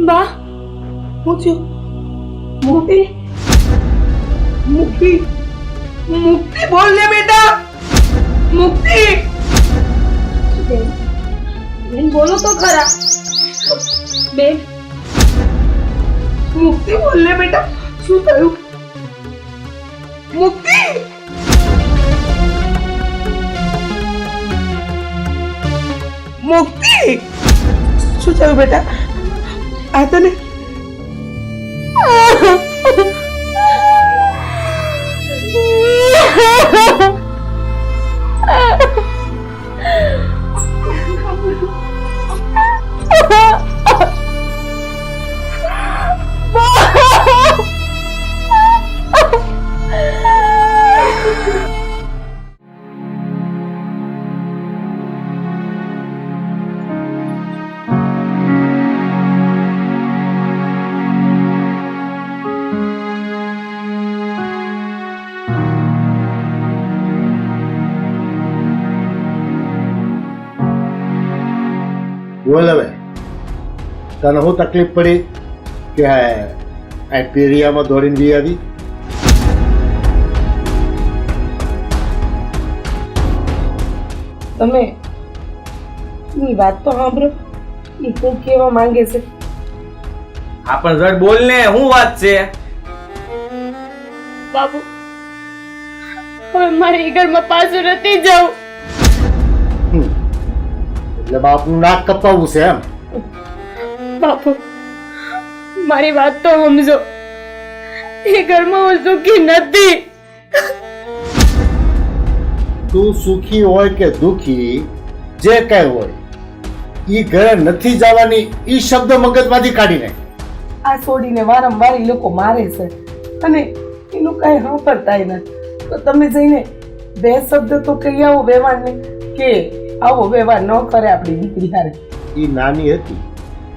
બા હું છું મુક્તિ મુક્તિ મુક્તિ બોલ ને બેટા મુક્તિ બેન બોલો તો ખરા બેન મુક્તિ બોલ ને બેટા શું થયું મુક્તિ મુક્તિ શું થયું બેટા આ તને બોલ હવે તને શું તકલીફ પડી કે આ પીરિયામાં દોડીને વી આવી? તમે ની વાત તો સાંભળો એ શું કહેવા માંગે છે આપણ ઝટ બોલ ને શું વાત છે? બાપુ હવે મારે એ ઘરમાં પાછું નથી જવું. એટલે બાપનું નાક કપાવવું છે એમ? બાપુ મારી વાત તો સમજો, એ ઘરમાં હું સુખી નથી. તું સુખી હોય કે દુખી જે કઈ હોય ઈ ઘરે નથી જવાની ઈ શબ્દ મગજમાંથી કાઢી નાખ. આ છોડીને વારંવાર એ લોકો મારે છે અને એનું કઈ સાંભળતાય નથી. તો તમે જઈને બે શબ્દ તો કહી આવો વ્યવહારને કે આવો વ્યવહાર ન કરે આપણી દીકરી હારે. ઈ નાની હતી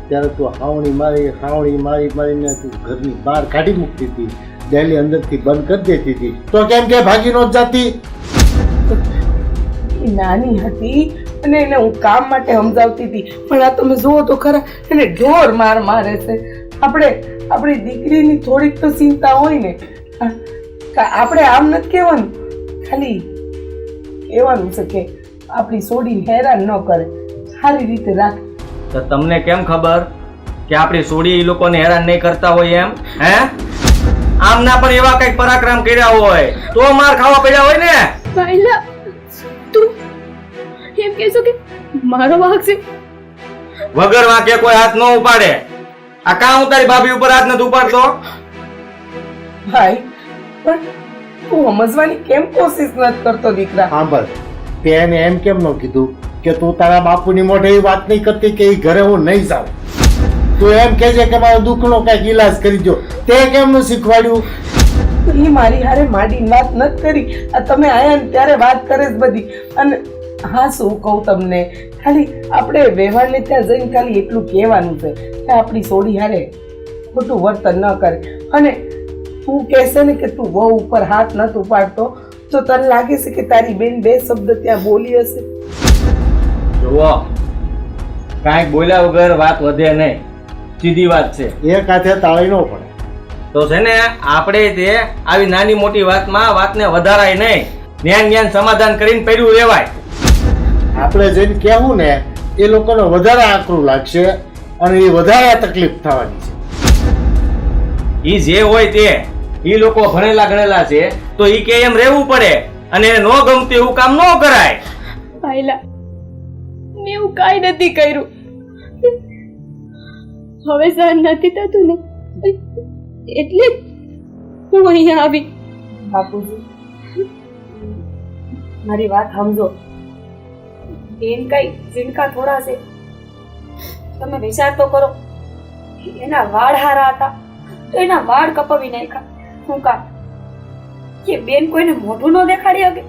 ત્યારે તું હાવણી મારીને તું ઘરની બહાર કાઢી મૂકતી હતી, ડેલી અંદરથી બંધ કરી દેતી હતી, તો કેમ કે ભાગી નો જાતી? એ નાની હતી અને એને હું કામ માટે સમજાવતી હતી, પણ આ તમે જુઓ તો ખરા એને ઢોર મારે છે. આપણે આપણી દીકરીની થોડીક તો ચિંતા હોય ને. આપણે આમ નથી કહેવાનું, ખાલી કહેવાનું છે કે આપણી છોડીને હેરાન ન કરે, સારી રીતે રાખે. તો તમને કેમ ખબર કે આપણી સોડી એ લોકોને હેરાન નહીં કરતા હોય એમ? હે આમના પણ એવા કઈક પરાક્રમ કર્યા હોય તો માર ખાવા પડ્યા હોય ને. પહેલા તું એમ કહેશો કે મારો વાંક છે? વગર વાંકે કોઈ હાથ ન ઉપાડે. આ કાં હું તારી ભાભી ઉપર હાથ નથી ઉપાડતો? ભાઈ પણ તું સમજવાની કેમ કોશિશ નથી કરતો દીકરા? સાંભળ, તે એને એમ કેમ ન કીધું કે તું તારા બાપુની મોઢે એ વાત નહીં કરતી કે એ ઘરે હું નહીં જાઉં? તું એમ કહેજે કે મારો દુઃખનો કઈક ઈલાજ કરી દો. તે કેમનું શીખવાડ્યું? એ મારી હારે માંડીને વાત નથી કરી. આ તમે આયા ને ત્યારે વાત કરે જ બધી. અને હા શું કહું તમને, ખાલી આપણે વ્યવહારને ત્યાં જઈને ખાલી એટલું કહેવાનું છે કે આપણી સોડી હારે ખોટું વર્તન ન કરે. અને તું કહેશે ને કે તું વહુ ઉપર હાથ નથી ઉપાડતો તો તને લાગે છે કે તારી બેન બે શબ્દ ત્યાં બોલી હશે? જુઓ, કાંઈક બોલ્યા વગર વાત વધે નહીં, સીધી વાત છે. એક હાથે તાળી ન પડે. તો છે ને આપણે તે આવી નાની મોટી વાતને વધારાય નહીં, જ્ઞાન સમાધાન કરીને પડ્યું રહેવાય. આપણે જઈને કહેવું ને એ લોકોને વધારે આકરું લાગશે અને એ વધારે તકલીફ થવાની છે. ઈ જે હોય તે ઈ લોકો ભણેલા ગણેલા છે તો ઈ કે એમ રહેવું પડે અને ન ગમતું એવું કામ ન કરાય. પહેલા મેં એવું કાંઈ નથી કર્યું, હવે સહન નથી થતું ને એટલે હું અહીંયા આવી. બાપુજી મારી વાત સમજો. બેન કઈ જીનકા થોડા છે, તમે વિચાર તો કરો. એના વાળ હારા હતા તો એના વાળ કપાવી નાખ્યા. શું કામ કે બેન કોઈને મોઢું ન દેખાડી શકે?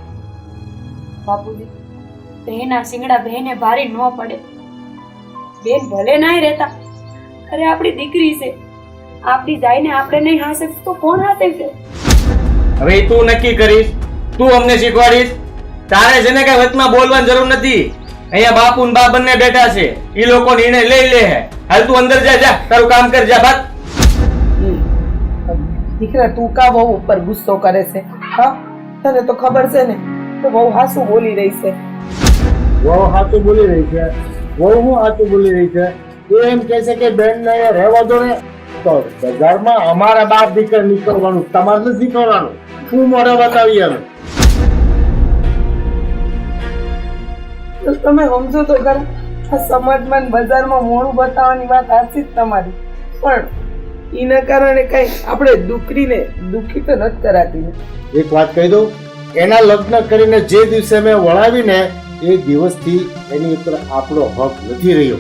બાપુજી બહેના શિંગડા બહેને ભારી ન પડે. બેન ભલે નાય રહેતા, અરે આપણી દીકરી છે, આપણી જાઈને આપણે નહીં હાસે તો કોણ હાસે છે? હવે ઈ તું નક્કી કરીશ, તું અમને શીખવાડીશ. તારે છે ને કઈ વચમાં બોલવાની જરૂર નથી. અહીંયા બાપુ ને બા બંને બેઠા છે, ઈ લોકો નિર્ણય લઈ લે હે. હાલ તું અંદર જા, જા તારું કામ કર, જા ભાગ. દીકરા તું કા બહુ ઉપર ગુસ્સો કરે છે? હા, તને તો ખબર છે ને તો બહુ હાસુ બોલી રહી છે. વહુ હાચું બોલી રહી છે. વહુ હું હાચું બોલી રહી છે? એ એમ કહે છે કે બેન ને રહેવા દો ને. તો બજારમાં અમારા બાપ દીકરા નીકળવાનું, તમારે નથી નીકળવાનું. શું મોઢે બતાવીએ અમે? તો તમે સમજો તો ખરા, આ સમાજમાં ને બજારમાં મોઢું બતાવવાની વાત સાચી જ તમારી, પણ એના કારણે કઈ આપણે દીકરીને દુઃખી તો નથી કરાતી ને. એક વાત કહી દઉં, એના લગ્ન કરીને જે દિવસે મેં વળાવીને એ દિવસથી એની ઉપર આપણો હક નથી રહ્યો.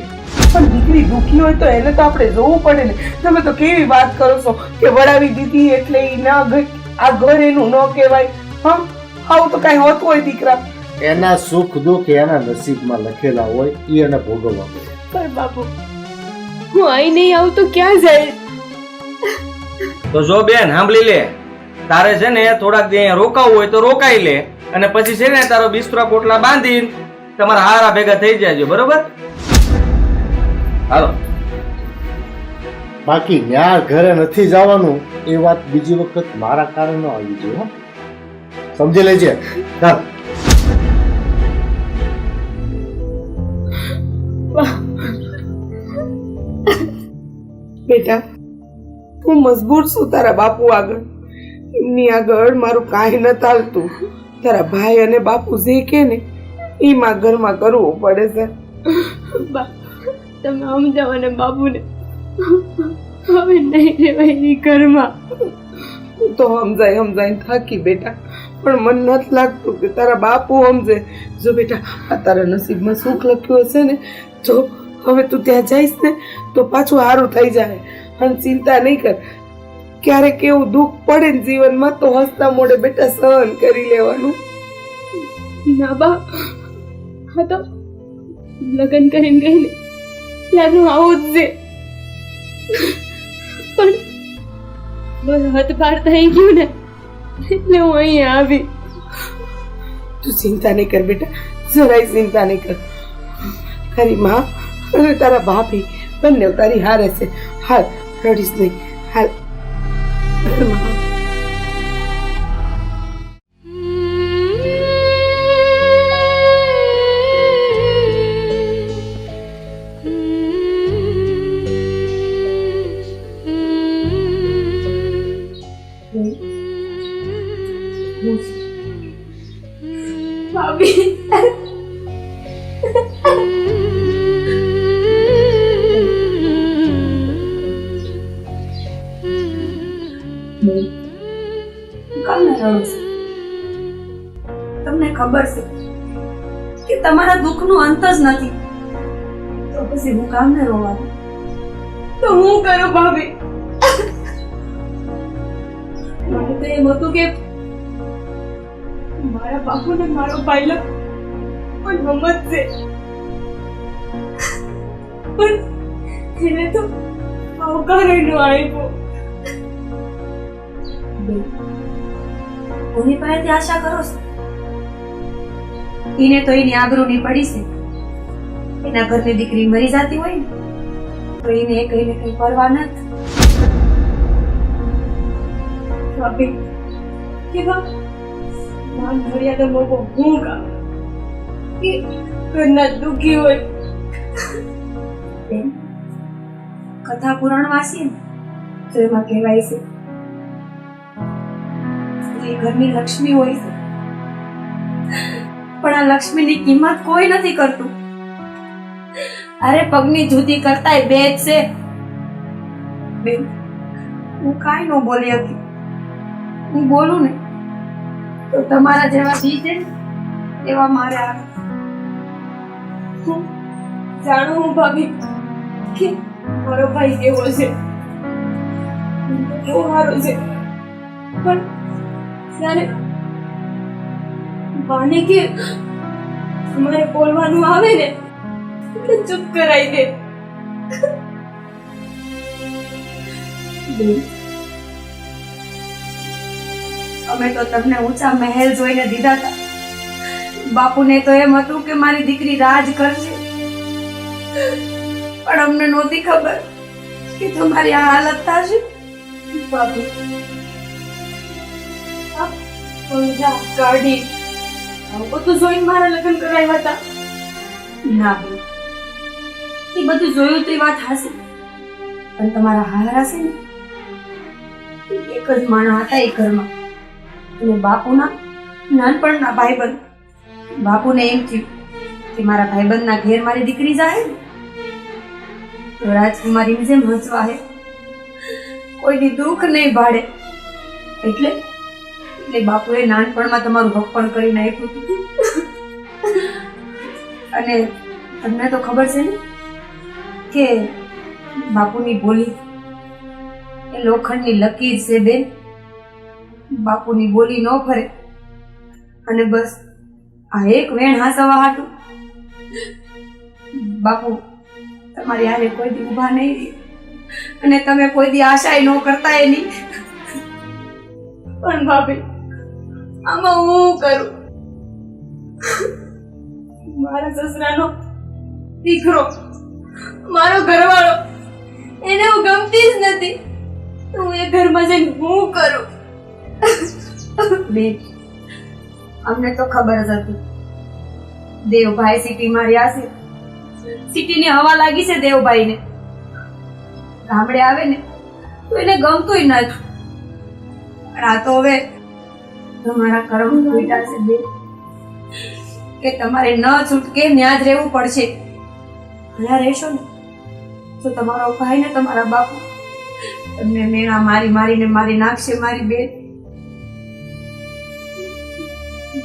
પણ દીકરી દુઃખી હોય તો એને તો આપણે જોવું પડે ને. તમે તો કેવી વાત કરો છો કે વડાવી દીધી એટલે ઈ ના આ ઘર એનું ન કહેવાય. હા, આવું તો કઈ હોતું હોય દીકરા? એના સુખ દુઃખ એના નસીબમાં લખેલા હોય, એ એને ભોગવવા પડે. પણ બાપુ હું અહીં નહીં આવું તો ક્યાં જાય? તો જો બેન સાંભળી લે, તારે છે ને થોડાક દી અહીંયા રોકાવું હોય તો રોકાઈ લે, અને પછી છે ને તારો બિસ્તરા પોટલા બાંધીને તમારા હારા ભેગા થઈ જાજો, બરોબર? હાલો. બાકી ન્યા ઘરે નથી જવાનું એ વાત બીજી વખત મારા કારણે ન આવી જોઈએ, હો? સમજી લેજે. ચાલ. બેટા હું મજબૂર છું તારા બાપુ આગળ. એમની આગળ મારું કાંઈ ન ચાલતું. તારા ભાઈ અને બાપુ જે કે ને એમાં ઘરમાં કરવું પડે છે. બા તમે સમજાવો ને બાપુને, હવે નહીં રહેવાય એ ઘરમાં. હું તો સમજાય થાકી બેટા, પણ મન નથી લાગતું કે તારા બાપુ સમજે. જો બેટા આ તારા નસીબમાં સુખ લખ્યું હશે ને, જો હવે તું ત્યાં જઈશ ને તો પાછું સારું થઈ જાય. અને ચિંતા નહીં કર, ક્યારેક એવું દુઃખ પડે ને જીવનમાં તો હસતા મોઢે બેટા સહન કરી લેવાનું. ના બા, હા તો લગ્ન કરીને ગઈ ને ત્યારનું આવું જ છે, પણ મારો હાથ પાર થઈ ગયું ને એટલે હું અહીંયા આવી. તું ચિંતા નહીં કર બેટા, જરાય ચિંતા નહીં કર. તારી માં અને તારા ભાભી બંને તારી હારે છે. હાલ રડીશ નહીં, હાલ ઘરમાં. ભાભી તમને ખબર છે કે તમારા દુઃખનો અંત જ નથી, તો પછી હું કામ ને રોવાનું? તો હું કરું ભાભી? મને તો એમ હતું કે મારા બાપુ ને મારો પાયલો પણ સમજશે, પણ એને તો આવકાર નો આપ્યો. કોની પાસેથી આશા કરો છો? એને તો એની આબરૂની પડી છે. એના ઘરની દીકરી મરી જતી હોય ને તો એને કઈ પરવા નથી. ભાભી કેવા માન મર્યાદા લોકો હું કામ કે ઘરના દુઃખી હોય. બેન, કથા પુરાણ વાંચીએ ને તો એમાં કહેવાય છે સ્ત્રી ઘરની લક્ષ્મી હોય છે, પણ આ લક્ષ્મીની કિંમત કોઈ નથી કરતું. અરે પગની જુદી કરતાય બે જ છે. બેન, હું કાંઈ ન બોલી હતી. હું બોલું ને તો તમારા જેવા બી છે ને એવા મારે આવે. હું જાણું હું ભાભી કે મારો ભાઈ કેવો છે, કેવો સારો છે, પણ ત્યારે બાને કે અમારે બોલવાનું આવે ને એટલે ચૂપ કરાઈ દે. અમે તો તમને ઊંચા મહેલ જોઈને દીધા હતા. બાપુને તો એમ હતું કે મારી દીકરી રાજ કરશે, પણ અમને નહોતી ખબર કે તમારી આ હાલત થશે. ભાભી આ પંજા કાઢી બધું જોઈને મારા લગ્ન કરાવ્યા હતા. ના બેન, એ બધું જોયું તો એ વાત હશે, પણ તમારા હારા છે ને એ એક જ માણસ હતા એ ઘરમાં, અને બાપુના નાનપણના ભાઈબંધ. બાપુને એમ થયું કે મારા ભાઈબંધના ઘેર મારી દીકરી જાય ને તો રાજકુમારીની જેમ હસવા હે, કોઈની દુઃખ નહીં ભાડે. એટલે બાપુએ નાનપણમાં તમારું ભક્ષણ કરી નાખ્યું હતું. અને તમને તો ખબર છે ને કે બાપુની બોલી એ લોખંડની લકીર છે બેન. બાપુની બોલી ન ફરે, અને બસ આ એક વેણ હાસવા હાટું બાપુ તમારી હારે કોઈ દી ઊભા નહીં રહે, અને તમે કોઈ દી આશાય ન કરતા એની. પણ ભાભી આમાં હું કરું? મારા સસરાનો દીકરો, મારો ઘરવાળો, એને હું ગમતી જ નથી, તો હું એ ઘરમાં જઈને હું કરું? બેન, અમને તો ખબર જ હતી દેવભાઈ સિટીમાં રહ્યા છે. સિટીની હવા લાગી છે દેવભાઈને. ગામડે આવે ને તો એને ગમતુંય નથી. પણ આ તો હવે તમારા કર્મ ફૂટ્યા છે બેન, કે તમારે ન છૂટકે ન્યા જ રહેવું પડશે. ત્યાં રહેશો ને તો તમારો ભાઈ ને તમારા બાપુ તમને મેણા મારીને મારી નાખશે મારી બેન.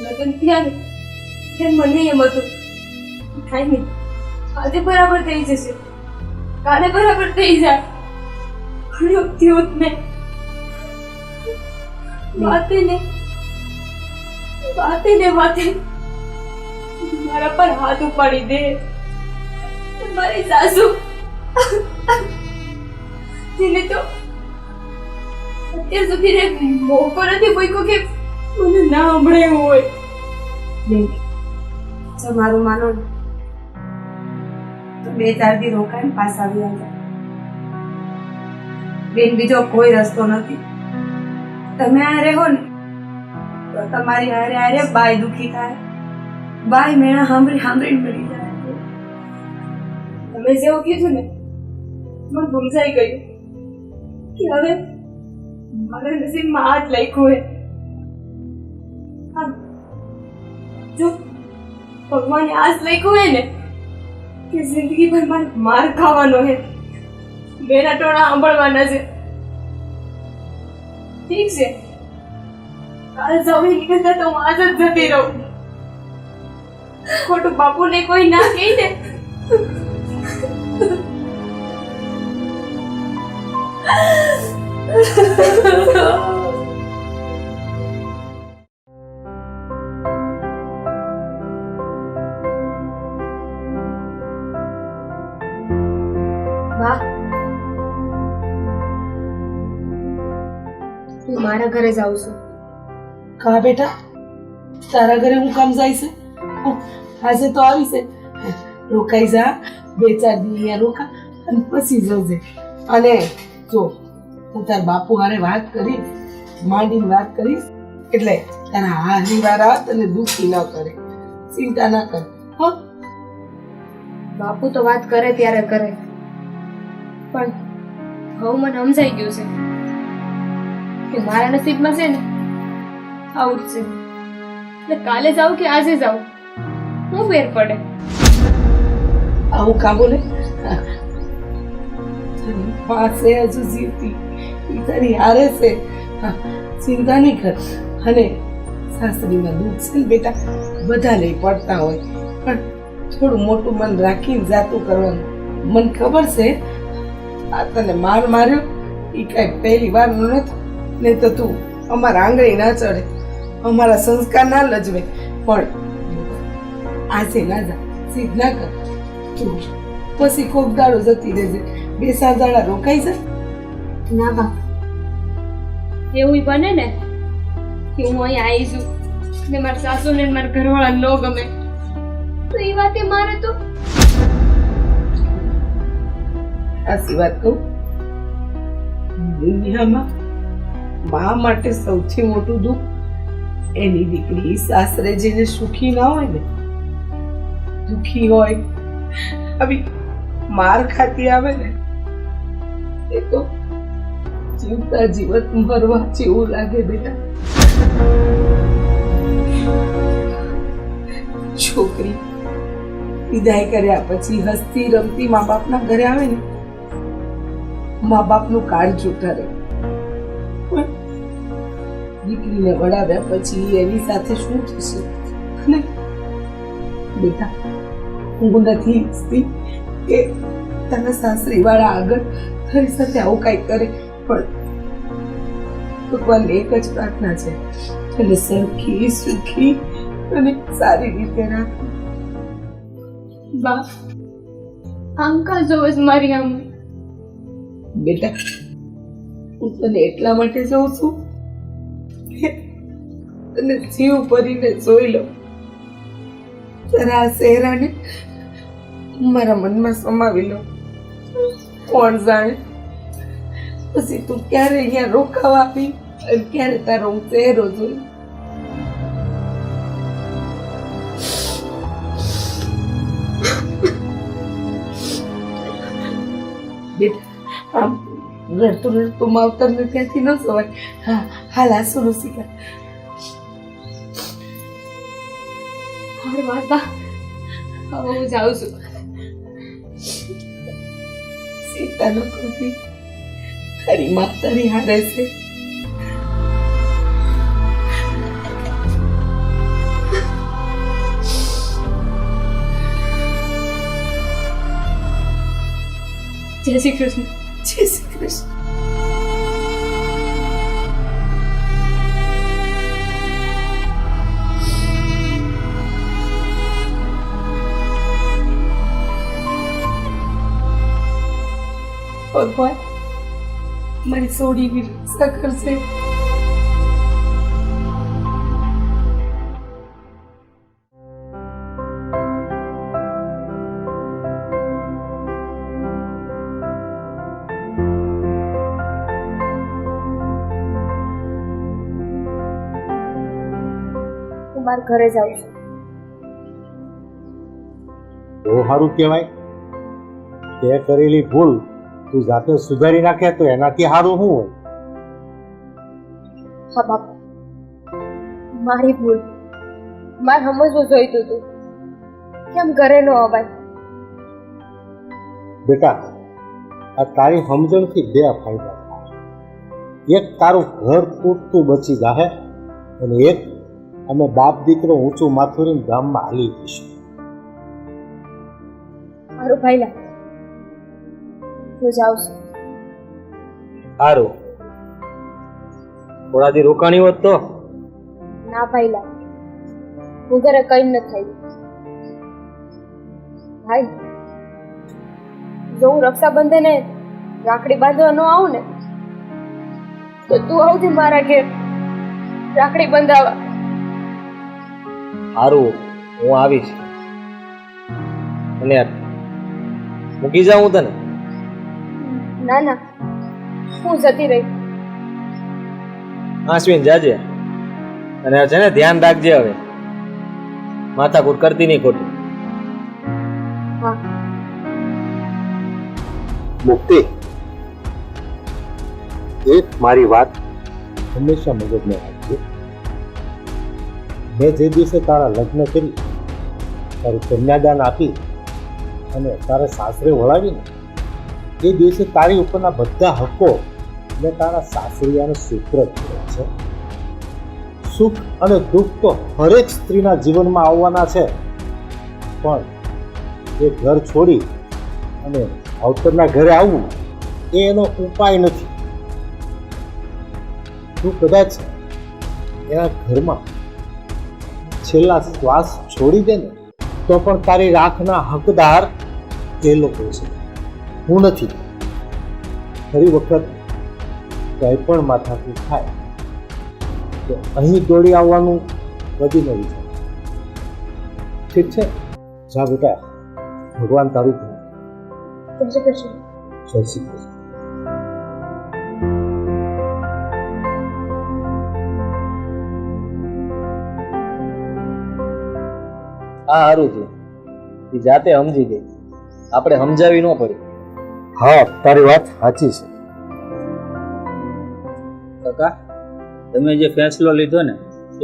લગ્ન થયા ને ત્યારે મને એમ હતું કાંઈ નહીં, આજે બરાબર થઈ જશે, કાલે બરાબર થઈ જાય. પણ એવું થયું જ નહીં. વાતે મારા પર હાથ ઉપાડી દે. મારી સાસુ તેને તો અત્યાર સુધી રે મોકો નથી મૂક્યો કે મને ના સાંભળે એવું હોય. બેન, જો મારું માનો ને તો 2-4 દી રોકાઈને પાછા આવી જાય બેન. બીજો કોઈ રસ્તો નથી. તમે આ રહો ને તો તમારી હારે બાય દુખી થાય, બાય મેણા સાંભળીને મળી જાય. તમે જેવું કીધું ને મને સમજાઈ ગયું કે હવે મારા નસીબમાં હાથ લાગ્યો હે. જો ભગવાને આજ લખ્યું હે ને કે જિંદગીભર મારે માર ખાવાનો હે, બેના ટોણા સાંભળવાના છે. ઠીક છે, કાલ સવારે નીકળતા તો હું આજ જ જતી રહું. ખોટું બાપુને કોઈ ના કહી દે. વાહ, હું મારા ઘરે જાઉં છું. કા બેટા, તારા ઘરે હું કામ જાય છે? આજે તો આવી છે, રોકાઈ જા, 2-4 દી અહીંયા રોકા અને પછી જજે. અને જો હું તાર બાપુ હારે વાત કરીશ, માંડીને વાત કરીશ, એટલે તારા હારી વાત અને દુઃખી ન કરે, ચિંતા ના કર. હો, બાપુ તો વાત કરે ત્યારે કરે, પણ હવે મને સમજાઈ ગયું છે કે મારા નસીબમાં છે ને આવું જ છે. એટલે કાલે જાઉં કે આજે જાઉં, હું ફેર પડે? આવું કા બોલે? પાસે હજુ જીવતી ઈ તારી હારે છે, ચિંતા નહીં કર. અને સાસરીમાં દુઃખ છે ને બેટા, બધા લઈ પડતા હોય, પણ થોડું મોટું મન રાખીને જાતું કરવાનું. મને ખબર છે આ તને માર માર્યો એ કઈ પહેલી વાર નથી, નહીં તો તું અમારા આંગળી ના ચડે, અમારા સંસ્કાર ના લજવે. પણ આજે ના જા, સીધ ના કર તું, પછી કોક દાડો જતી રહેજે, 2-4 દાડા રોકાઈ જાય. ના બા, એવું બને ને કે હું અહીં આવી છું ને મારા સાસુ ને મારા ઘરવાળા ન ગમે તો એ વાતે મારે તો સાચી વાત કહું, દુનિયામાં મા માટે સૌથી મોટું દુઃખ એની દીકરી સાસરે જઈને સુખી ના હોય ને, દુખી હોય, આવી માર ખાતી આવે ને, એ તો જીવતા જીવત મરવા જેવું લાગે બેટા. છોકરી વિદાય કર્યા પછી હસતી રમતી મા બાપના ઘરે આવે ને, મા બાપનું કાળજું ઠરે. પણ દીકરીને વડાવ્યા પછી એની સાથે શું થશે? અને બેટા, હું નથી ઈચ્છતી કે તારા સાસરી વાળા આગળ તારી સાથે આવું કાંઈ કરે, પણ ભગવાનને એક જ પ્રાર્થના છે, એને સરખી સુખી અને સારી રીતે રાખ. બા, અંકલ જોવે છે મારી આમ. બેટા, હું તને એટલા માટે જાઉં છું કે તને જીવ ભરીને જોઈ લઉં, તારા આ ચહેરાને મારા મનમાં સમાવી લઉં. કોણ જાણે પછી તું ક્યારે અહીંયા રોકાવા આવી અને ક્યારે તારો હું ચહેરો જોઈ. બેટા, આમ રડતું રડતું માવતરને ત્યાંથી ન સવાય. હા, હાલ આંસુ ઋષિકા. હાર વાર બા, હવે હું જાઉં છું. સીતાનો કૃતિ તારી માં તારી હારે છે. જય શ્રી કૃષ્ણ. જય શ્રી કૃષ્ણ. ભગવાન મારી સોડીની રક્ષા કરશે. હું મારા ઘરે જાઉં છું. બહુ સારું કહેવાય. તે કરેલી ભૂલ તું જાતે સુધારી નાખે તો એનાથી સારું શું હોય? હા બાપા, મારી ભૂલ. મારે સમજવું જોઈતું હતું. કેમ ઘરે ન અવાય? બેટા, આ તારી સમજણથી બે ફાયદા થાય. એક, તારું ઘર પૂરતું બચી જાહે, અને એક, અમે બાપ દીકરો ઊંચું માથુરીને ગામમાં હાલી જઈશું. મારું ભાઈલા, હું જાઉં છું. સારું, થોડા દી રોકાણી હોત તો. ના ભાઈલા, હું ઘરે કઈ ન થઈ. ભાઈ, જો હું રક્ષાબંધને રાખડી બાંધવા ન આવું ને, તો તું આવતી મારા ઘેર રાખડી બંધાવા. સારું, હું આવીશ. અને મૂકી જાઉં તને? ના ના, હું જતી રહી. આશ્વિન જાજે, અને છે ને ધ્યાન રાખજે. હવે માથાકૂટ કરતી નહીં ખોટી. હા. મુક્તિ, એક મારી વાત હંમેશા મગજમાં રાખજે. મેં જે દિવસે તારા લગ્ન કરી, તારું કન્યાદાન આપી અને તારા સાસરે વળાવીને, એ દિવસે તારી ઉપરના બધા હકો મેં તારા સાસરિયાને સુપ્રત કર્યા છે. સુખ અને દુઃખ તો હરેક સ્ત્રીના જીવનમાં આવવાના છે, પણ એ ઘર છોડી અને અવતરના ઘરે આવવું એ એનો ઉપાય નથી. તું કદાચ એના ઘરમાં છેલ્લા શ્વાસ છોડી દે ને, તો પણ તારી રાખના હકદાર એ લોકો છે, હું નથી. ફરી વખત કંઈ પણ માથાકૂટ થાય તો અહીં દોડી આવવાનું વધી ન વિચાર. ઠીક છે? જા બેટા, ભગવાન તારું કરે. જય શ્રી કૃષ્ણ. જય શ્રી કૃષ્ણ. આ સારું થયું એ જાતે સમજી ગઈ, આપણે સમજાવી ન પડી. હા, તારી વાત સાચી છે. કાકા, તમે જે ફેંસલો લીધો ને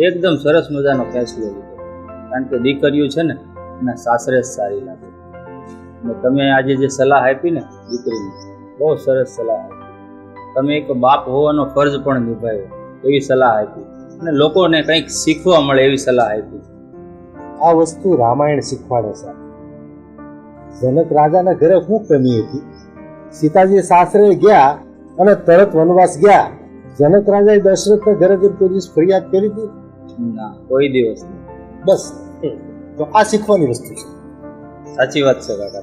એકદમ સરસ મજાનો ફેંસલો લીધો, કારણ કે દીકરીઓ છે ને એના સાસરે જ સારી લાગે. અને તમે આજે જે સલાહ આપી ને દીકરીને, બહુ સરસ સલાહ આપી. તમે એક બાપ હોવાનો ફરજ પણ નિભાવ્યો એવી સલાહ આપી, અને લોકોને કંઈક શીખવા મળે એવી સલાહ આપી. આ વસ્તુ રામાયણ શીખવાડે છે. જનક રાજાના ઘરે શું કમી હતી? સીતાજી સાસરે ગયા અને તરત વનવાસ ગયા. જનક રાજાએ દશરથના ઘરે જઈને કોઈ દિવસ ફરિયાદ કરી હતી? ના, કોઈ દિવસ નહીં. બસ તો આ શીખવાની વસ્તુ છે. સાચી વાત છે કાકા.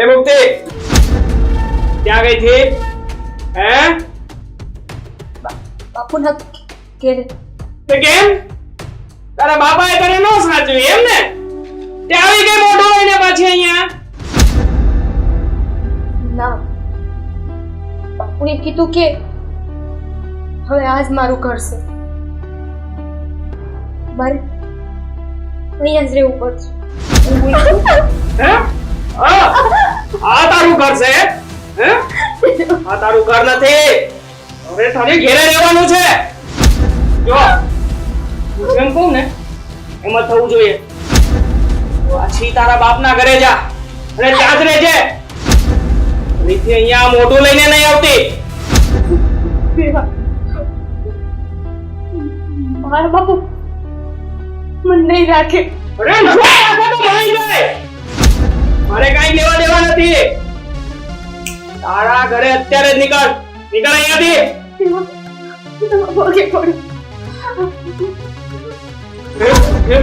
એ મુક્તિ ક્યાં ગઈ થી? હે બાપુ ના કે તે કેમ? તારા બાપાએ તને નો સાચવી એમ ને? તે આવી ગઈ મોઢું લઈને પાછી અહીંયા? ના, બાપુએ કીધું કે હવે આજ મારું ઘર છે, મારે અહીંયા જ રહેવું પડશે. હે? આ તારું ઘર છે? હે? આ તારું ઘર નથી. હવે તારે ઘેરે રહેવાનું છે. જો હું એમ કહું ને એમ જ થવું જોઈએ. પાછી તારા બાપના ઘરે જા અને ત્યાં જ રહેજે. ફરીથી અહીંયા મોઢું લઈને નહીં આવતી. મારા બાપુ મને નહીં રાખે. અરે જો રાખો તો મળી જાય. મારે કાંઈ લેવા દેવા નથી. તારા ઘરે અત્યારે જ નીકળ અહીંયાથી. પગે પડું.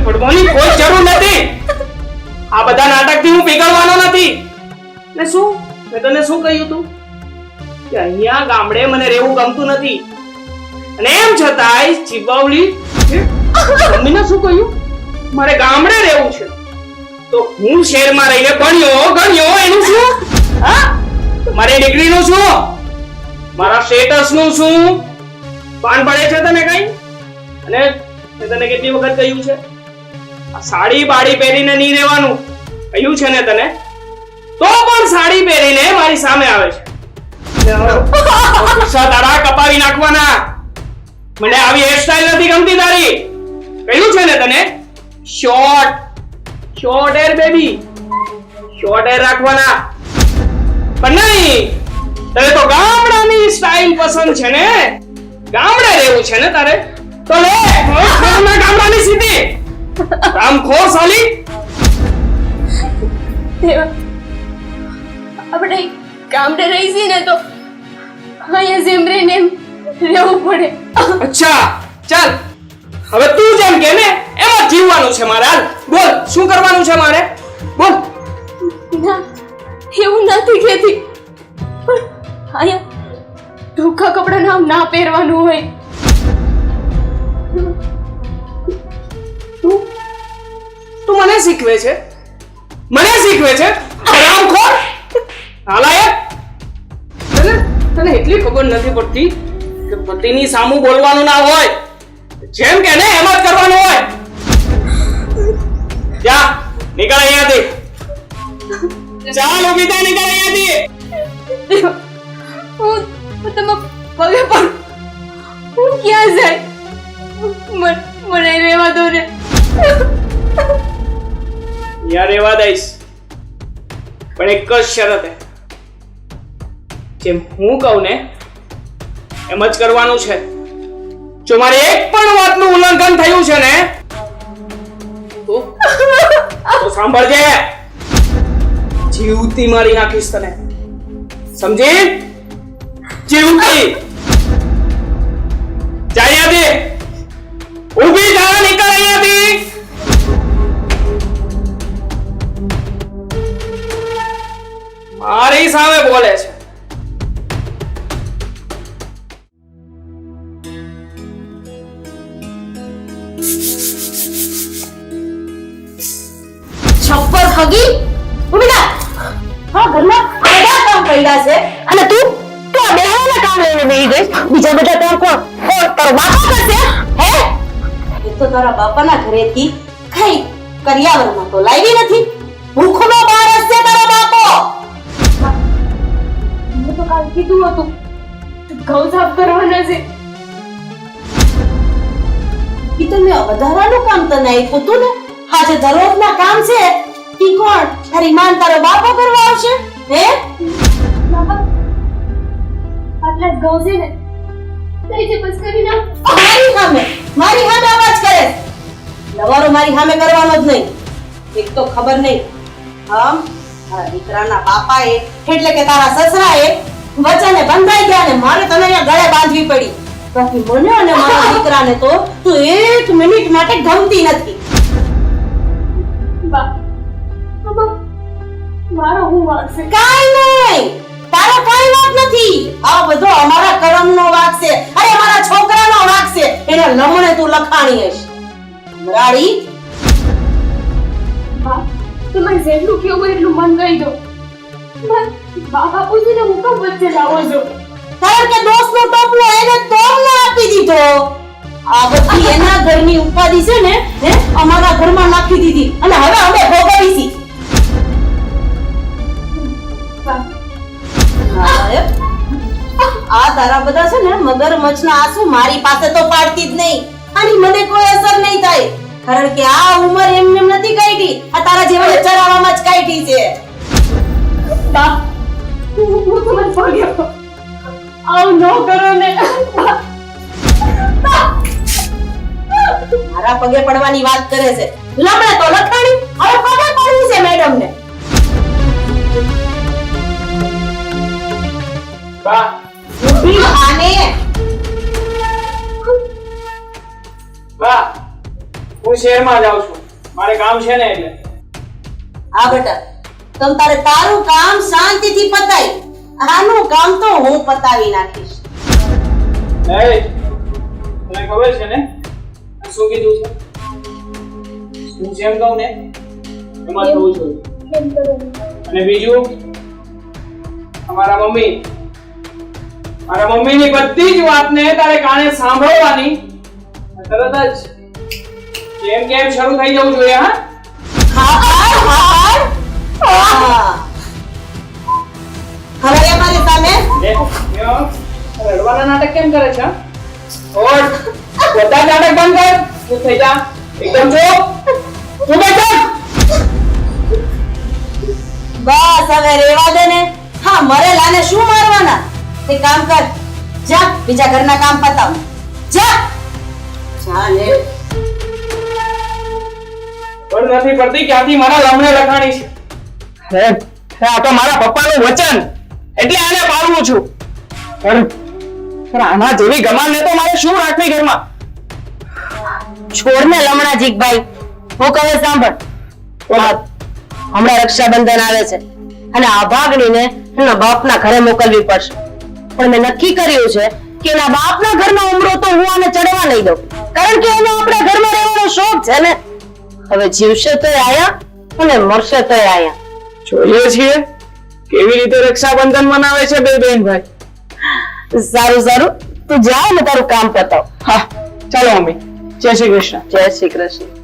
પડવાની કોઈ જરૂર નથી. આ બધા નાટકથી હું પીગળવાનો નથી. ને શું મેં તને શું કહ્યું તું કે અહીંયા ગામડે મને રહેવું ગમતું નથી, અને એમ છતાંય ચીબાવલી મમ્મીને શું કહ્યું મારે ગામડે રહેવું છે, તો હું શહેરમાં રહીને ગણ્યો એનું શું? હા, મારી દીકરીનું શું? મારા સ્ટેટસનું શું? પાન પડે છે તને કઈ? અને મેં તને કેટલી વખત કહ્યું છે આ સાડી બાડી પહેરીને નહીં રહેવાનું કહ્યું છે ને તને? તો પણ સાડી પહેરીને મારી સામે આવે છે. ગુસ્સા તારા કપાવી નાખવાના. મને આવી હેરસ્ટાઈલ નથી ગમતી તારી. કહ્યું છે ને તને short hair baby, short hair રાખવાના. પણ નહીં, તને તો ગામડાની સ્ટાઈલ પસંદ છે ને? ગામડે રહેવું છે ને તારે? તો લે ગામડાની સીધી રામખોર સાલી. આપણે ગામડે રહીશી ને તો અહીંયા જેમ રહીને એમ રહેવું પડે. અચ્છા ચાલ, હવે તું જેમ કે ને એમ જ જીવવાનું છે મારે. હાલ બોલ, શું કરવાનું છે મારે? બોલ. ના, એવું નથી કહેતી, પણ અહીંયા ટૂંકા કપડાં નામ ના પહેરવાનું હોય. તું મને શીખવે છે? હરામખોર નાલાયક. તને એટલી ખબર નથી પડતી કે પતિની સામું બોલવાનું ના હોય, જેમ કે ને એમ જ કરવાનું હોય. જા નીકળ અહીંયાથી. ચાલ ઉભી થા, નીકળ અહીંયાથી. હું તમે પગે પણ હું ક્યાં જાય? મને રહેવા દો ને. યાર રહેવા દઈશ, પણ એક જ શરતે. જેમ હું કહું ને એમ જ કરવાનું છે. જો મારે એક પણ વાતનું ઉલ્લંઘન થયું છે ને તો સાંભળજે, જીવતી મારી નાખીશ તને. સમજી? જીવતી. જા અહીંયાથી. ઊભી થા, નીકળ અહીંયાથી. મારી સામે બોલે છે. છપ્પર ખગી ઉભીલા હા ઘરમાં બધા કામ પડ્યા છે અને તું આ બેહાના કામ લઈને બેહી ગઈ બીજા બધા કામ કોણ તારો બાપા કરશે હે એ તો તારા બાપાના ઘરેથી કઈ કરિયાવરમાં તો લાવી નથી ભૂખનો માણસ છે તારો બાપો મેં તો કાલ કીધું હતું ઘઉં સાફ કરવાના છે ઈ તો મેં વધારાનું કામ તને આપ્યું હતું ને આ જે દરરોજના કામ છે ઈ કોણ તારી માન તારો બાપો કરવા આવશે હે આટલા જ ઘઉં છે ને તઈ જે બસ કરી નાખ મારી સામે અવાજ કરે લવારો મારી સામે કરવાનો જ નહીં એક તો ખબર નહીં મારા દીકરાના બાપાએ એટલે કે તારા સસરાએ વચને બંધાઈ ગયા ને મારે તને અહીંયા ગળે બાંધવી પડી બાકી મને અને મારા દીકરાને તો તું 1 મિનિટ માટે ગમતી નથી મારો હું વાંક છે કાઈ નહીં તારો કોઈ વાંક નથી આ બધો અમારા કરમનો વાંક છે અરે મારા છોકરાનો વાંક છે એના લમણે તું લખાણી હશ રાડી તમારે જેટલું કેવું હોય એટલું મન કહી દો બાપુજીને હું કેમ વચ્ચે લાવો છો કારણ કે દોસ્તનો ટોપલો એને તોમને આપી દીધો આ બધી એના ઘરની ઉપાધિ છે ને હે અમારા ઘરમાં નાખી દીધી અને હવે અમે ભોગવી છી આ તારા બધા છે ને મગરમચ્છના આંસુ મારી પાસે તો પાડતી જ નહીં અને મને કોઈ અસર નહીં થાય કારણ કે આ ઉંમર એમને નથી કાઢી આ તારા જેવા ચરાવામાં જ કાઢી છે હું તમને ભાગ્યો આવ ન કરો ને મારા પગે પડવાની વાત કરે છે લમણે તો લખાણી હવે પગે પડવું છે મેડમ ને બા ઊભી આને બા હું શહેરમાં જાઉં છું મારે કામ છે ને એટલે આ બેટા તમ તારે તારું કામ શાંતિથી પતાય આનું કામ તો હું પતાવી નાખીશ એ તને ખબર છે ને શું કીધું છે હું જેમ કહું ને એમાં થવું જોઈએ અને બીજું મારા મમ્મીની બધી જ વાતને તારે કાને સાંભળવાની તરત જ જેમ કેમ શરૂ થઈ જવું જોઈએ હવે એ મારી સામે રડવાના નાટક કેમ કરે છે ઓર બધા નાટક બંધ કર તું થઈ જા એકદમ ચૂપ તું બેઠો બસ હવે રેવા દે ને હા મરેલાને શું મારવાના તે કામ કર જા બીજા ઘરના કામ પતાવ જા ચાલે પણ નથી પડતી ક્યાંથી મારા લમણે લખાણી છે આ તો મારા પપ્પાનું વચન એટલે આને પાળવું છું પણ આના જેવી ગમાન ને તો મારે શું રાખવી ઘરમાં છોડ ને લમણા જીગભાઈ હું કહે સાંભળ હમણાં રક્ષાબંધન આવે છે અને આ ભાગણીને એના બાપના ઘરે મોકલવી પડશે પણ મેં નક્કી કર્યું છે કે એના બાપના ઘરનો ઉમરો તો હું આને ચડવા નહીં દઉં કારણ કે એને આપણા ઘરમાં રહેવાનો શોખ છે ને હવે જીવશે તોય આયા અને મરશે તોય આયા જોઈએ છીએ કેવી રીતે રક્ષાબંધન મનાવે છે બે બેન ભાઈ સારું સારું તું જા ને તારું કામ પતાવ હા ચાલો મમ્મી જય શ્રી કૃષ્ણ જય શ્રી કૃષ્ણ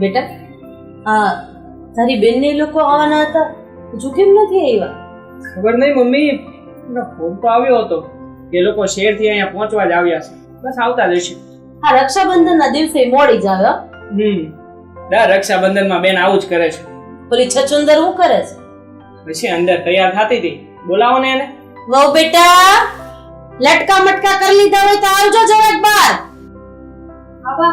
બેટા હા તારી બેન ને લોકો આવવાના હતા હજુ કેમ નથી આવ્યા ખબર નહીં મમ્મી ફોન તો આવ્યો હતો એ લોકો શહેર થી અહીંયા પહોંચવા જ આવ્યા છે બસ આવતા જ હશે આ રક્ષાબંધન ના દિવસે મોડી જ આવ્યો દર રક્ષાબંધન માં બેન આવું જ કરે છે ઓલી છચુંદર શું કરે છે પછી અંદર તૈયાર થતી હતી બોલાવો ને એને વહુ બેટા લટકા મટકા કરી લીધા હોય તો આવજો જરાક બહાર બાબા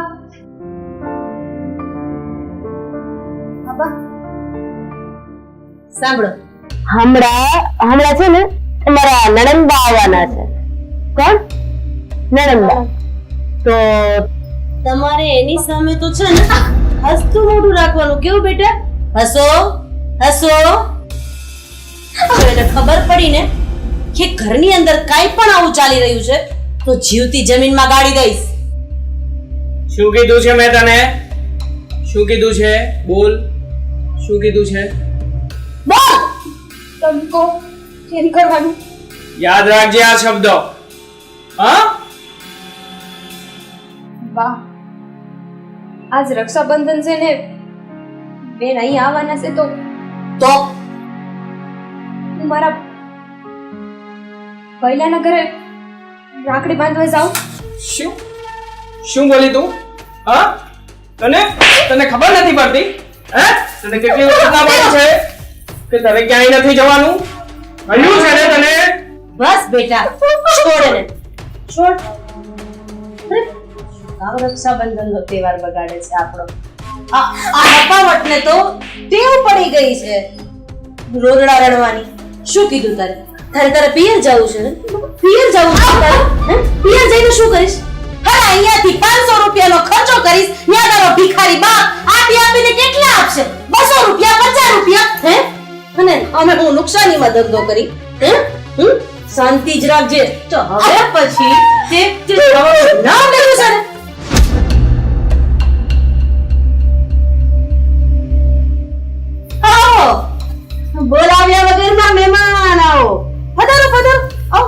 સાંભળો, હમણાં છે ને તમારા નણંદબા આવવાના છે. કોણ? નણંદબા. તો તમારે એની સામે તો છે ને હસતું મોઢું રાખવાનું. કેવું બેટા? હસો હસો. જો એને ખબર પડી ને કે ઘરની અંદર કાંઈ પણ આવું ચાલી રહ્યું છે તો જીવતી જમીનમાં ગાળી દઈશ. શું કીધું છે મેં તને? શું કીધું છે? બોલ, શું કીધું છે? બોલ. તમે કહો કેમ કરવાનું? યાદ રાખજે આ શબ્દો. હા? વાહ, આજ રક્ષાબંધન છે ને બેન અહીં આવવાના છે, તો તો હું મારા પહેલાના ઘરે રાખડી બાંધવા જાઉં. શું શું બોલી તું? હા? તને ખબર નથી પડતી? હે? તને કેટલી વખત ના પાડી છે કે તારે ક્યાંય નથી જવાનું? કહ્યું છે ને તને? બસ બેટા, છોડ એને. છોડ. આ રક્ષાબંધનનો તહેવાર બગાડે છે આપણો. આ હપાવટને તો ટેવ પડી ગઈ છે રોદડા રડવાની. શું કીધું તારે? તારે પિયર જવું છે ને? પિયર જવું છે તારે? હે? પિયર જઈને શું કરીશ? હા, અહીંયાથી 500 રૂપિયાનો ખર્ચો કરીશ. ત્યાં તારો ભિખારી બાપ આપીને કેટલા આપશે? 200 રૂપિયા, 50 રૂપિયા. હે? અને અમે હું નુકસાનીમાં ધંધો કરી. હે? શાંતિ જ રાખજે. તો હવે પછી તે નામ લેવું છે ને? આવો, બોલાવ્યા વગરના મહેમાન આવો. પધારો પધારો. આવો.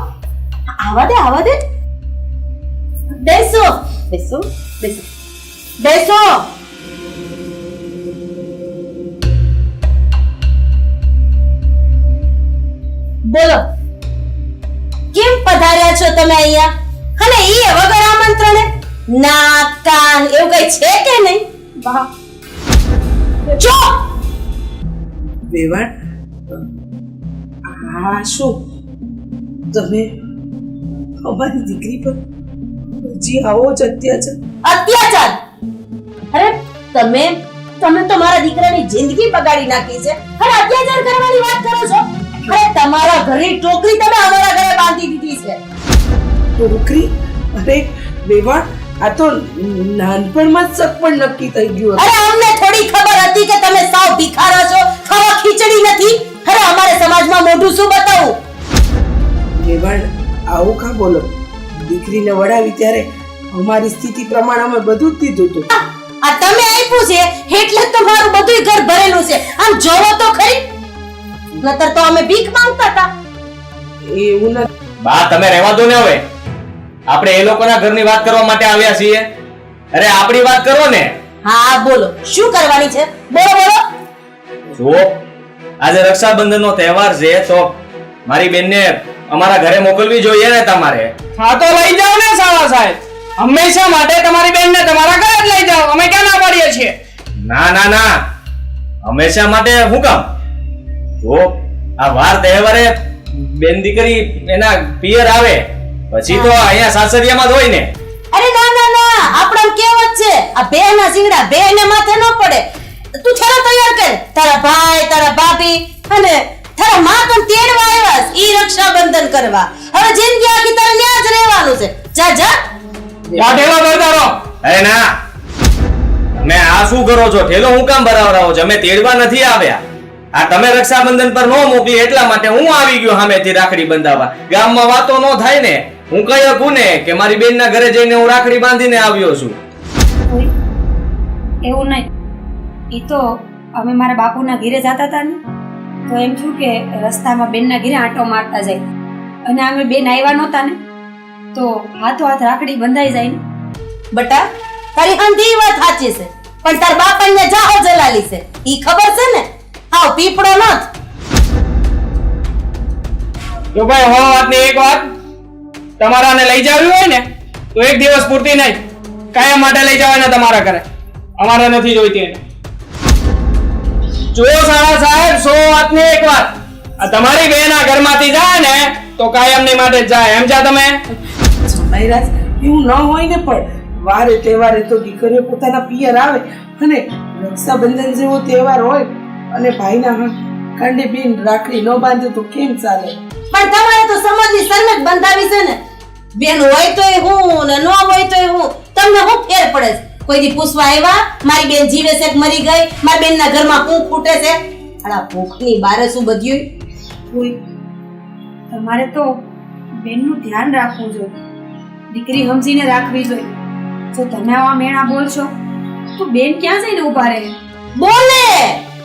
આવા દે. બેસો બેસો બેસો બેસો. બોલો, કેમ પધાર્યા છો તમે અહીંયા? અને ઈ વગર આમંત્રણે? નાક કાન એવું કઈ છે કે નહીં? વાહ, ચૂપ. વેવાણ, આ શું તમે અમારી દીકરી પર હજી આવો જ અત્યાચાર? અરે તમે તો મારા દીકરાની જિંદગી બગાડી નાખી છે અને અત્યાચાર કરવાની વાત કરો છો? અરે તમારા ઘરની ટોકરી તમે અમારા ઘરે બાંધી દીધી છે. છોકરી? અરે વેવાણ, આ તો નાનપણમાં જ સગપણ નક્કી થઈ ગયું હતું. અરે અમને થોડી ખબર હતી કે તમે સાવ ભિખારા છો, ખાવા ખીચડી નથી. અરે અમારે સમાજમાં મોઢું શું બતાવું? વેવાણ, આવું કા બોલો? દીકરીને વડાવી ત્યારે અમારી સ્થિતિ પ્રમાણે અમે બધું જ દીધું હતું. આ તમે આપ્યું છે એટલે જ તો મારું બધું ઘર ભરેલું છે. આમ જોવો તો ખરી, નતર તો અમે ભીખ માંગતા હતા. એવું નથી. બા, તમે રહેવા દો ને હવે. આપણે એ લોકોના ઘરની વાત કરવા માટે આવ્યા છીએ. અરે આપણી વાત કરો ને. હા બોલો, શું કરવાની છે? બોલો. જો આજે રક્ષાબંધનનો તહેવાર છે તો મારી બેનને અમારા ઘરે મોકલવી જોઈએ ને તમારે. હા તો લઈ જાઓ ને સાવા સાહેબ. હંમેશા માટે તમારી બેનને તમારા ઘરે જ લઈ જાઓ. અમે ક્યાં ના પાડીએ છીએ? ના, હંમેશા માટે શું કામ? જો આ વાર તહેવારે બેન દીકરી એના પિયર આવે પછી તો અહીંયા સાસરિયામાં જ હોય ને. અરે ના, આપણા કેવત છે આ બે ના સિંગડા બે ને માથે ન પડે. તું છેલ્લો તૈયાર કર. તારા ભાઈ, તારા ભાભી અને તારા માં પણ તેડવા આવ્યા છે ઈ રક્ષાબંધન કરવા. હવે જિંદગી આખી તારે ન્યા જ રહેવાનું છે. જા ઠેલો ભરતા રહો. અરે ના, તમે આ શું કરો છો? ઠેલો હું કામ ભરાવરાવો છો? અમે તેડવા નથી આવ્યા. આ તમે રક્ષાબંધન પર નો મોકલી એટલા માટે હું આવી ગયો સામેથી રાખડી બંધાવવા. ગામમાં વાતો નો થાય ને. હું કહી શકું ને કે મારી બેનના ઘરે જઈને હું રાખડી બાંધીને આવ્યો છું. એવું નહીં. એ તો અમે મારા બાપુના ઘરે જતા હતા ને તો એમ થયું કે રસ્તામાં બેનના ઘરે આંટો મારતા જાય અને અમે બેન આવ્યા નહોતા ને તો હાથો હાથ રાખડી બંધાઈ જાય ને. બટા, તારી હંધી વાત સાચી છે પણ તાર બાપને જાહો જલાલી છે ઈ ખબર છે ને? આવ પીપળો નથ. જો ભાઈ હો વાતની એક વાત, તમારાને લઈ જાવી હોય ને તો એક દિવસ પૂરતી નહીં, કાયમ માટે લઈ જવાના તમારા ઘરે. અમારે નથી જોઈતી એને. જો સારા સાહેબ, 100 વાતની એક વાત, આ તમારી બેન આ ઘરમાંથી જાય ને તો કાયમની માટે જ જાય. એમ જા તમે. મહારાજ, એવું ન હોય ને, પણ વારે તહેવારે તો દીકરીઓ પોતાના પિયર આવે અને રક્ષાબંધન જેવો તહેવાર હોય અને ભાઈના રાખડી બીન રાખડી ન બાંધે તો કેમ ચાલે? પણ તમારે તો સમાજની શરમ જ બંધાવી છે ને. બેન હોય તોય હું ને ન હોય તોય હું. તમને શું ફેર પડે છે? કોઈ દી પૂછવા આવ્યા મારી બેન જીવે છે કે મરી ગઈ? મારી બેનના ઘરમાં ભૂખ ફૂટે છે? આલા ભૂખની બારે શું બધ્યું? કોઈ તમારે તો બેનનું ધ્યાન રાખવું જોઈએ, દીકરી સમજીને રાખવી જોઈએ. જો તમે આવા મેણા બોલશો તો બેન ક્યાં જઈને ઊભા રહે? બોલે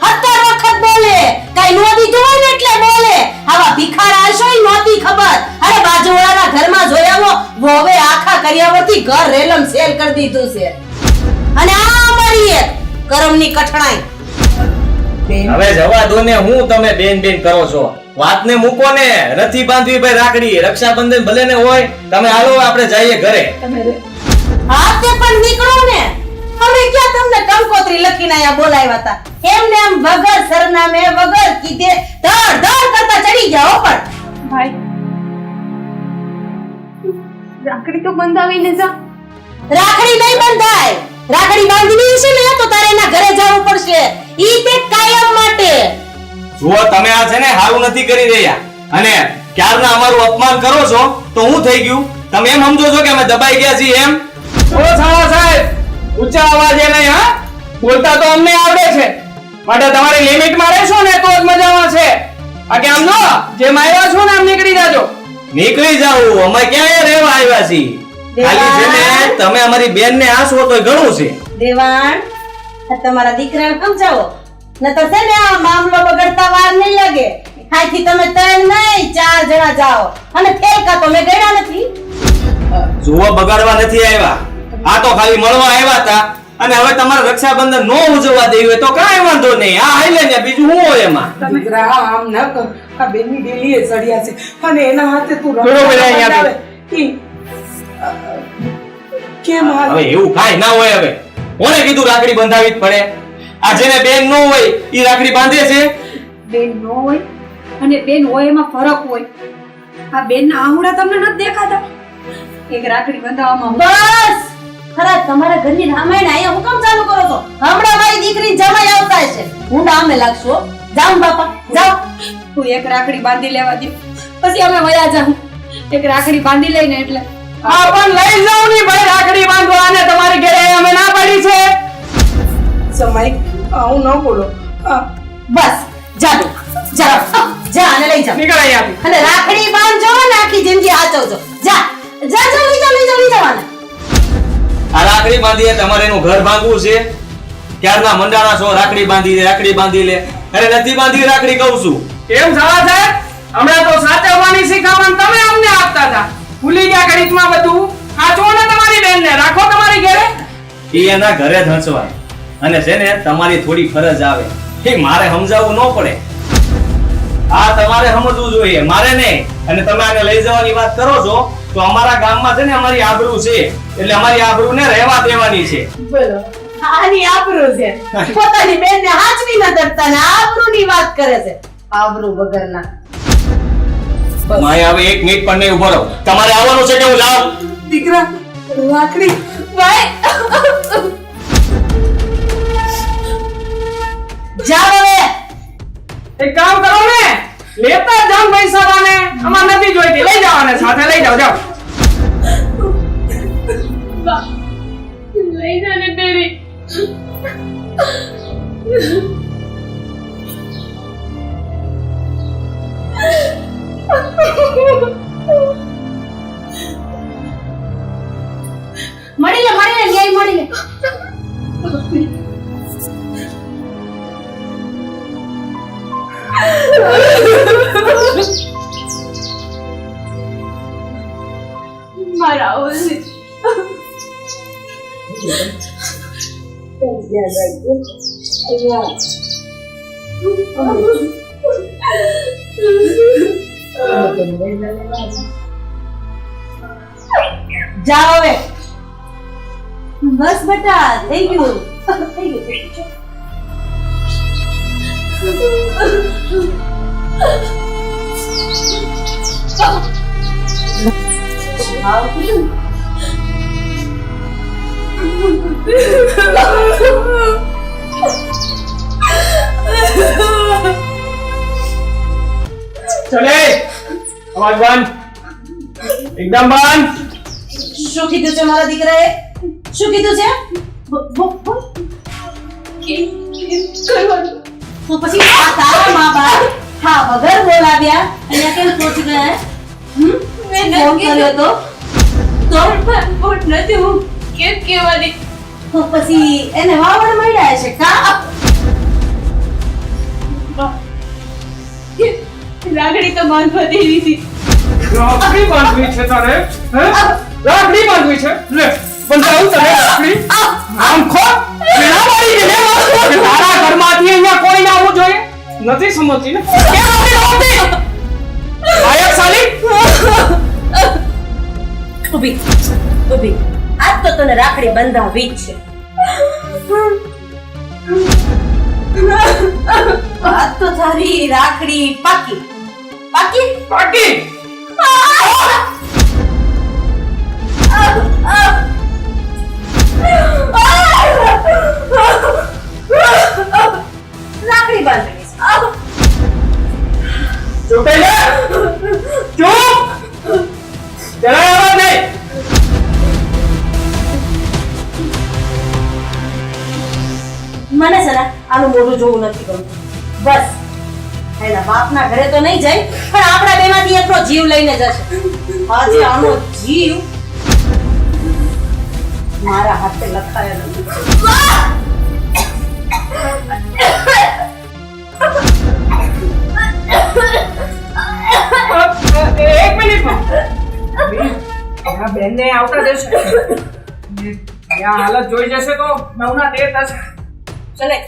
70 વખત બોલે, કઈ નો દીધું હોય ને એટલે બોલે. આવા ભિખારા હશો ઈ નહોતી ખબર. અરે બાજુવાળાના ઘરમાં જોયાવો વોવે આખા કર્યાવરથી ઘર રેલમ સેલ કરી દીધું છે. અને આ અમારી એક કરમની કઠણાઈ. હવે જવા દો ને, હું તમે બેન બેન કરો છો? વાતને મૂકો ને, નથી બાંધવી ભાઈ રાખડી. રક્ષાબંધન ભલે ને હોય, તમે હાલો આપણે જઈએ ઘરે. હાથે પણ નીકળો ને. અમે ક્યાં તમને કંકોત્રી લખીને આયા બોલાવ્યા હતા? એમને એમ વગર સરનામે વગર કીધે ધડ ધડ કરતા ચડી જાઓ. પણ ભાઈ રાખડી તો બંધાવીને જા. રાખડી નહીં બંધાય. રાખડી બાંધવી છે ને તો તારે એના ઘરે જવું પડશે. ઈ તે કાયમ માટે. જુઓ તમે આ છે ને હારું નથી કરી રહ્યા, અને ક્યારના અમારું અપમાન કરો છો તો હું થઈ ગયું? તમે એમ સમજો છો કે અમે દબાઈ ગયા છીએ એમ? ઓ સાળા સાહેબ, ઊંચા અવાજે નહીં હા, બોલતા તો અમને આવડે છે, માટે તમારી લિમિટમાં રહેશો ને તો જ મજામાં છે. બાકી આમ જો જેમ આવ્યા છો ને આમ નીકળી જાજો. નીકળી જાવ? અમે ક્યાં રહેવા આવ્યા છીએ? ખાલી છે ને તમે અમારી બેન ને આસો તો ઘણું છે. દેવાણ આ તમારા દીકરાને સમજાવો, નતર છે ને આ મામલો બગડતા વાર નહીં લાગે. ખાઈથી તમે 3 નહીં 4 જણા જાઓ. અને ફેલકા તો મેં ગળ્યા નથી. જુઓ બગાડવા નથી આવ્યા, આ તો ખાલી મળવા આવ્યા હતા. અને હવે તમારે રક્ષાબંધન નો ઉજવવા દેવી હોય તો કાંઈ વાંધો નહીં, આ હાલે ને બીજું શું હોય એમાં? દીકરા આમ ન કર. આ બેનની ડેલીએ સડ્યા છે અને એના હાથે તું બરોબર, અહીંયા ઈ કેમ હાલ? હવે એવું કાંઈ ના હોય. હવે કોને કીધું રાખડી બંધાવી જ પડે? આ જેને બેન નો હોય ઈ રાખડી બાંધે છે. બેન ન હોય અને બેન હોય એમાં ફરક હોય. આ બેનના આહુડા તમને નથી દેખાતા? એક રાખડી બંધાવવામાં બસ ખરા તમારા ઘરની રામાયણ અહીંયા હું કામ ચાલુ કરો છો? હમણાં મારી દીકરી જમાઈ આવતા છે. હું નામે લાગશો. જાઓ બાપા જાઓ. તું એક રાખડી બાંધી લેવા દે, પછી અમે વયા જાઉં. એક રાખડી બાંધી લઈને એટલે આ પણ લઈ જાવ ની ભાઈ રાખડી બાંધવા, અને તમારી ઘરે અમે ના પાડી છે. સમય આવું ન બોલો. બસ જાઓ જાઓ જા અને લઈ જાઓ. નીકળ અહીંયાથી. અને રાખડી બાંધજો ને આખી જિંદગી હાચવજો. જા જા જા લઈ જવાના. આ રાખડી બાંધીએ તમારે એનું ઘર ભાંગવું છે? ક્યારના મંડાણા છો રાખડી બાંધી લે. અરે નથી બાંધી રાખડી કહું છું. કેમ સાળા સાહેબ, હમણાં તો સાચવવાની શીખામણ તમે અમને આપતા હતા, ભૂલી ગયા ગણિતમાં બધું. સાચવો ને તમારી બેનને, રાખો તમારી ઘરે. ઈ એના ઘરે જ હંચવા, અને છે ને તમારી થોડી ફરજ આવે એ મારે સમજાવવું ન પડે. આ તમારે સમજવું જોઈએ, મારે નહીં. અને તમે આને લઈ જવાની વાત કરો છો તો અમારા ગામમાં છે ને અમારી આબરૂ છે, એટલે અમારી આબરૂને રહેવા દેવાની છે. બોલો આની આબરૂ છે. પોતાની બેનને હાચવી ન દરતા ને આબરૂની વાત કરે છે. આબરૂ વગરના. માય હવે 1 મિનિટ પણ નહીં ઉભો રહો. તમારે આવવાનું છે કે હું જાઉં? દીકરા રાખડી ભાઈ જાઓ હવે. એક કામ કરો ને, લેતા જ જાવ પૈસા વાને. અમાર નથી જોઈતી, લઈ જાવ ને સાથે લઈ જાવ. જાવ લઈ જા ને તેરી. મળી લે ન્યાય મળી લે. મારા ઓલી જાઓ હવે. બસ બેટા થઈ ગયું. ચલે અવાજ બંધ, એકદમ બંધ. શું કીધું છે મારા દીકરાએ? શું કીધું છે? તો પછી આ તારા મા બાપ હા વગર બોલાવ્યા અહીંયા કેમ પહોંચી ગયા? મેં ફોન કર્યો તો નથી હું કેમ કહેવાની? તો પછી એને વાવડ મળ્યા છે કા? લાગણી તો બાંધવા દેવી હતી. રાખડી બાંધવી છે તારે? હે? રાખડી બાંધવી છે? લે બંધાવું તને રાખડી. આમ ખો ના મારી દે તારા ઘરમાંથી અહીંયા કોઈ ના આવવું જોઈએ. નથી સમજતી ને કેમ નથી સમજતી? આયક સાલી ઊભી ઊભી આજ તો તને રાખડી બંધાવી જ છે. આજ તો તારી રાખડી પાકી પાકી પાકી. રાખડી બાંધવી છે. ચૂપ થઈ જા. ચૂપ. જરાય અવાજ નહીં. મને છે ને આનું મોઢું જોવું નથી ગમતું. બસ એના બાપના ઘરે તો નહીં જાય પણ આપણા બેમાંથી એકનો જીવ લઈને જશે. આજે આનો જીવ મારા હાથે લખાયેલો નથી. એક મિનિટમાં આ બેનને આવતા દેશે. આ હાલત જોઈ જશે તો 9 ના 13 થશે. ચલે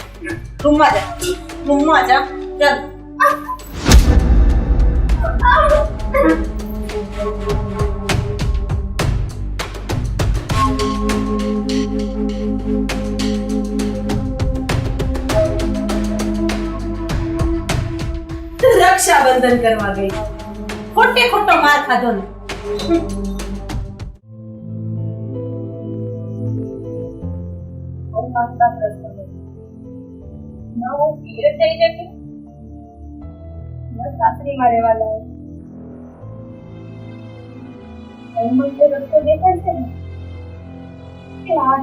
રૂમમાં જા ચાલ. રક્ષાબંધન કરવા ગઈ ખોટે ખોટો માર ખાધો ને. સાસરીમાં રહેવા લાગે રસ્તો દેખાય છે ને કે આ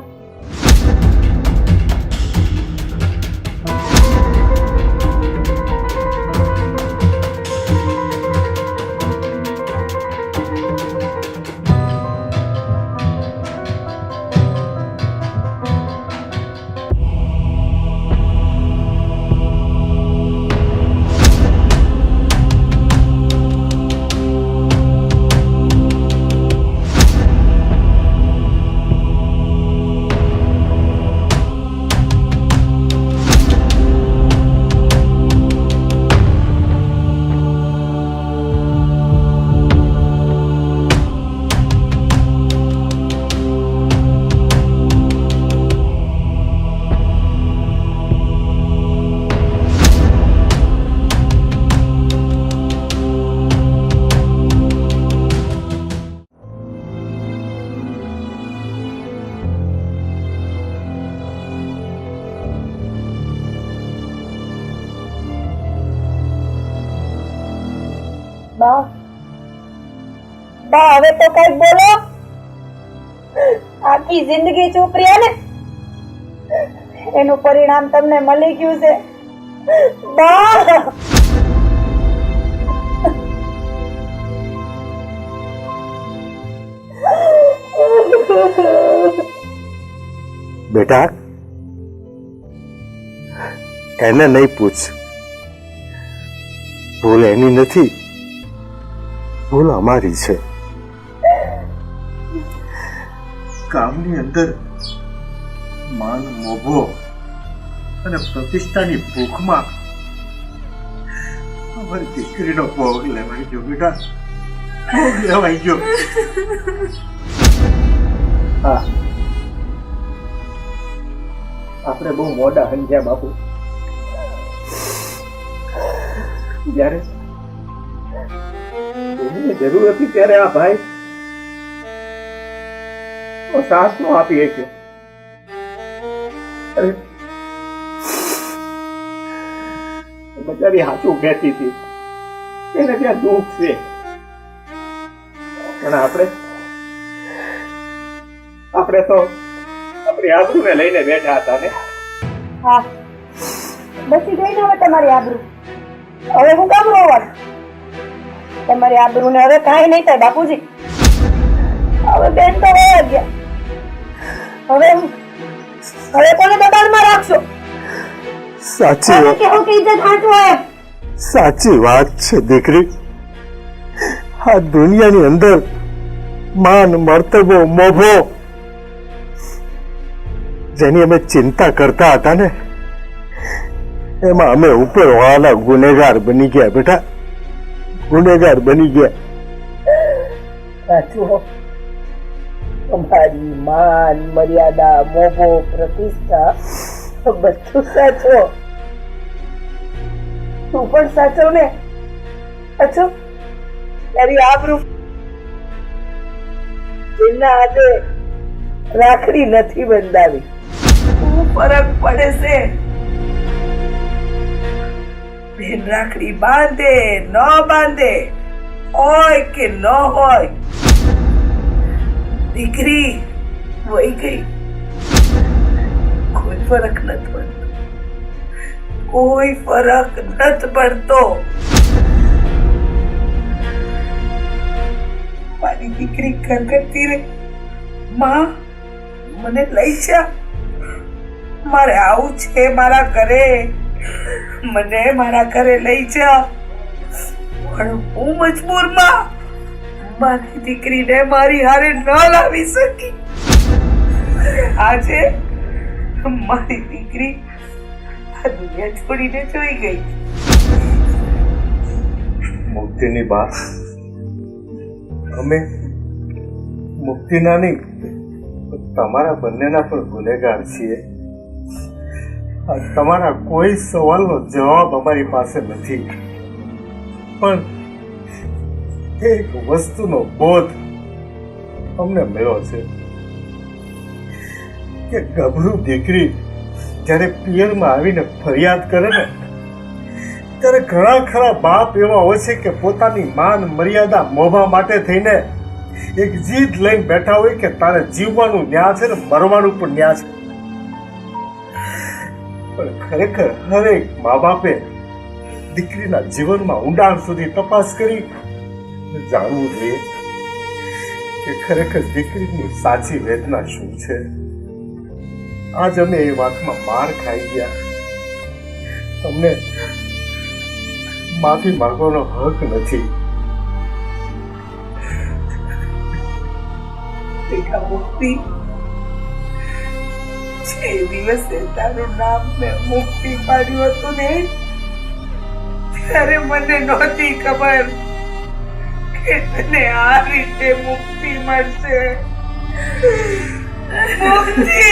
બા હવે તો કઈક બોલો. આખી જિંદગી ચૂપ રહ્યા ને એનું પરિણામ તમને મળી ગયું છે. બા બેટા એને નહીં પૂછ. ભૂલ એની નથી, ભૂલ અમારી છે. કામની અંદર માન મોભો અને પ્રતિષ્ઠાની ભૂખમાં અમારી દીકરીનો ભોગ લેવાઈ ગયો બેટા, ભોગ લેવાઈ ગયો. હા, આપણે બહુ મોડા સમજ્યા બાપુ. જ્યારે એની જરૂર હતી ત્યારે આ ભાઈ સાથ નો આપી શક્યો. બચારી હાચું કહેતી હતી એને ત્યાં દુઃખ છે, પણ આપણે તો આપણી આબરૂને લઈને બેઠા હતા ને. હા, બચી ગઈ ને હવે તમારી આબરૂ. હવે હું કામ રોવાનું? તમારી આબરૂને હવે કાંઈ નહીં થાય બાપુજી. હવે બેન તો વયા ગયા. હવે કોને દબાણમાં રાખશો? સાચી હવે કેવું કે ઇજ્જત હાચવો એમ. સાચી વાત છે દીકરી. આ દુનિયાની અંદર માન, મર્તબો, મોભો જેની અમે ચિંતા કરતા હતા ને, એમાં અમે ઉપરવાળા ગુનેગાર બની ગયા બેટા, ગુનેગાર બની ગયા. સાચું, તમારી માન, મર્યાદા, મોભો, પ્રતિષ્ઠા બધું સાચો. તું પણ સાચો ને? સાચો તારી આબરૂ એના હાથે રાખડી નથી બંધાવી. શું ફરક પડે છે? બેન રાખડી બાંધે ન બાંધે, હોય કે ન હોય, દીકરી વહી ગઈ, કોઈ ફરક નથી પડતો, કોઈ ફરક નથી પડતો. મારી દીકરી ગરગરતી રે, માં મને લઈ જા, મારે આવું છે મારા ઘરે, મને મારા ઘરે લઈ જા. પણ હું મજબૂરમાં મારી દીકરીને મારી હારે ન લાવી શકી. આજે મારી દીકરી આ દુનિયા છોડીને જોઈ ગઈ. મુક્તિની વાત અમે મુક્તિના નહીં, તમારા બંનેના પણ ગુનેગાર છીએ. તમારા કોઈ સવાલનો જવાબ અમારી પાસે નથી, પણ એક વસ્તુનો બોધ અમને મળ્યો છે કે ગભરું દીકરી જ્યારે પિયરમાં આવીને ફરિયાદ કરે ને, ત્યારે ઘણા ખરા બાપ એવા હોય છે કે પોતાની માન, મર્યાદા, મોભા માટે થઈને એક જીદ લઈને બેઠા હોય કે તારે જીવવાનું ન્યા છે ને મરવાનું પણ ન્યા છે. પણ ખરેખર હરેક મા બાપે દીકરીના જીવનમાં ઊંડાણ સુધી તપાસ કરી જાણવું જોઈએ કે ખરેખર દીકરીની સાચી વેદના શું છે. આજ અમે એ વાતમાં માર ખાઈ ગયા. તમને માફી માંગવાનો હક નથી. બેટા મુક્તિ, જે દિવસે તારું નામ મેં મુક્તિ પાડ્યું હતું ને, ત્યારે મને નહોતી ખબર કે તને આ રીતે મુક્તિ મળશે. મુક્તિ!